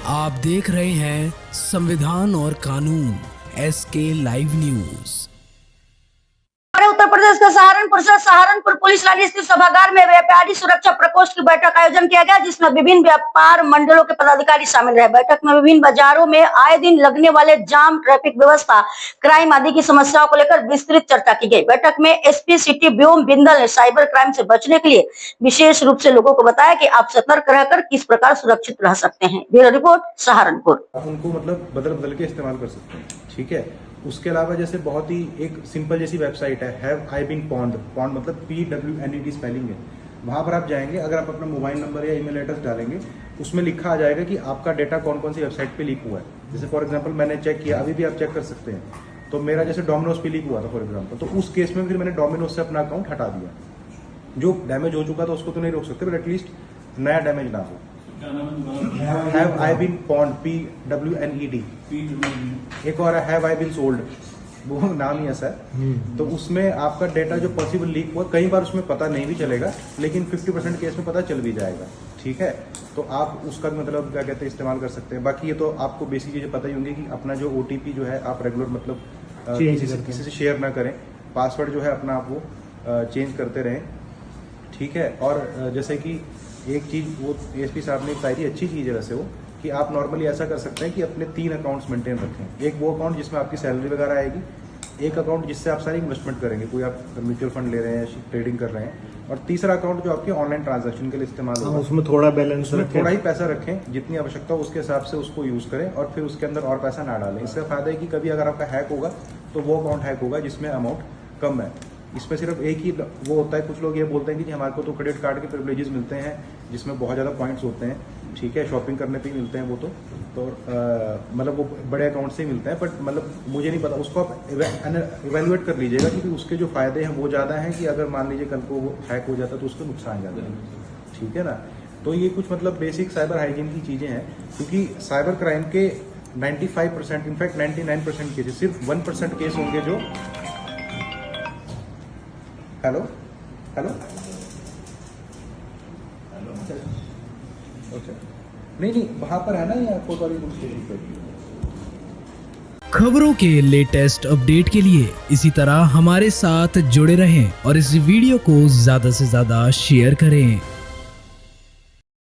आप देख रहे हैं संविधान और कानून SK live news. Uttar Pradesh के सहारनपुर से सहारनपुर पुलिस लाइन स्थित सभागार में व्यापारी सुरक्षा प्रकोष्ठ की बैठक का आयोजन किया गया, जिसमें विभिन्न व्यापार मंडलों के पदाधिकारी शामिल रहे। बैठक में विभिन्न बाजारों में आए दिन लगने वाले जाम, ट्रैफिक व्यवस्था, क्राइम आदि की समस्याओं को लेकर विस्तृत चर्चा की गई। बैठक में SP सिटी व्योम बिंदल ने साइबर क्राइम से बचने के लिए विशेष रूप से लोगों को बताया कि आप सतर्क रहकर किस प्रकार सुरक्षित रह सकते हैं। Bureau report Saharanpur. उनको मतलब बदल के इस्तेमाल कर सकते हैं, ठीक है। उसके अलावा जैसे बहुत ही एक सिंपल जैसी वेबसाइट है have I been pwned, pwned मतलब PWNED स्पेलिंग है। वहां पर आप जाएंगे, अगर आप अपना मोबाइल नंबर या ईमेल एड्रेस डालेंगे, उसमें लिखा आ जाएगा कि आपका डेटा कौन कौन सी वेबसाइट पे लीक हुआ है। जैसे फॉर एग्जांपल मैंने चेक किया, अभी भी आप चेक कर सकते हैं, तो मेरा जैसे डोमिनोज पे लीक हुआ था फॉर एग्जाम्पल, तो उस केस में फिर मैंने डोमिनोज से अपना अकाउंट हटा दिया। जो डैमेज हो चुका था उसको तो नहीं रोक सकते, बट एटलीस्ट नया डैमेज ना हो। Have I been pwned PWNED। एक और हैव आई बीन सोल्ड, वो नाम ही ऐसा है। तो उसमें आपका डेटा जो पॉसिबल लीक हुआ, कई बार उसमें पता नहीं भी चलेगा, लेकिन 50% केस में पता चल भी जाएगा, ठीक है। तो आप उसका मतलब क्या कहते हैं इस्तेमाल कर सकते हैं। बाकी ये तो आपको बेसिक चीजें पता ही होंगी कि अपना जो OTP जो है आप रेगुलर मतलब किसी से शेयर ना करें। पासवर्ड जो है अपना आप वो चेंज करते रहें, ठीक है। और जैसे कि एक चीज वो ASP साहब ने बताई थी, अच्छी चीज है वैसे वो, कि आप नॉर्मली ऐसा कर सकते हैं कि अपने 3 अकाउंट्स मेंटेन रखें। एक वो अकाउंट जिसमें आपकी सैलरी वगैरह आएगी, एक अकाउंट जिससे आप सारी इन्वेस्टमेंट करेंगे, कोई आप म्यूचुअल फंड ले रहे हैं, ट्रेडिंग कर रहे हैं, और तीसरा अकाउंट जो आपके ऑनलाइन ट्रांजैक्शन के लिए इस्तेमाल होगा। उसमें थोड़ा बैलेंस रखें, थोड़ा ही पैसा रखें, जितनी आवश्यकता हो उसके हिसाब से उसको यूज करें, और फिर उसके अंदर और पैसा ना डालें। इसका फायदा है कि कभी अगर आपका हैक होगा तो वो अकाउंट हैक होगा जिसमें अमाउंट कम है। इसमें सिर्फ एक ही वो होता है, कुछ लोग ये बोलते हैं कि हमारे को तो क्रेडिट कार्ड के प्रिविलेजेस मिलते हैं जिसमें बहुत ज़्यादा पॉइंट्स होते हैं, ठीक है, शॉपिंग करने पे ही मिलते हैं वो तो मतलब वो बड़े अकाउंट से ही मिलते हैं। बट मतलब मुझे नहीं पता, उसको आप इवेल्युएट कर लीजिएगा कि उसके जो फायदे हैं वो ज़्यादा हैं कि अगर मान लीजिए कल को वो हैक हो जाता तो उसको नुकसान ज़्यादा है, ठीक है ना। तो ये कुछ मतलब बेसिक साइबर हाइजीन की चीज़ें हैं, क्योंकि साइबर क्राइम के 95% इनफैक्ट 99% केसेस, सिर्फ 1% केस होंगे जो हेलो ओके नहीं वहां पर है ना, ये कोतवाली पुलिस स्टेशन पे। खबरों के लेटेस्ट अपडेट के लिए इसी तरह हमारे साथ जुड़े रहें और इस वीडियो को ज्यादा से ज्यादा शेयर करें।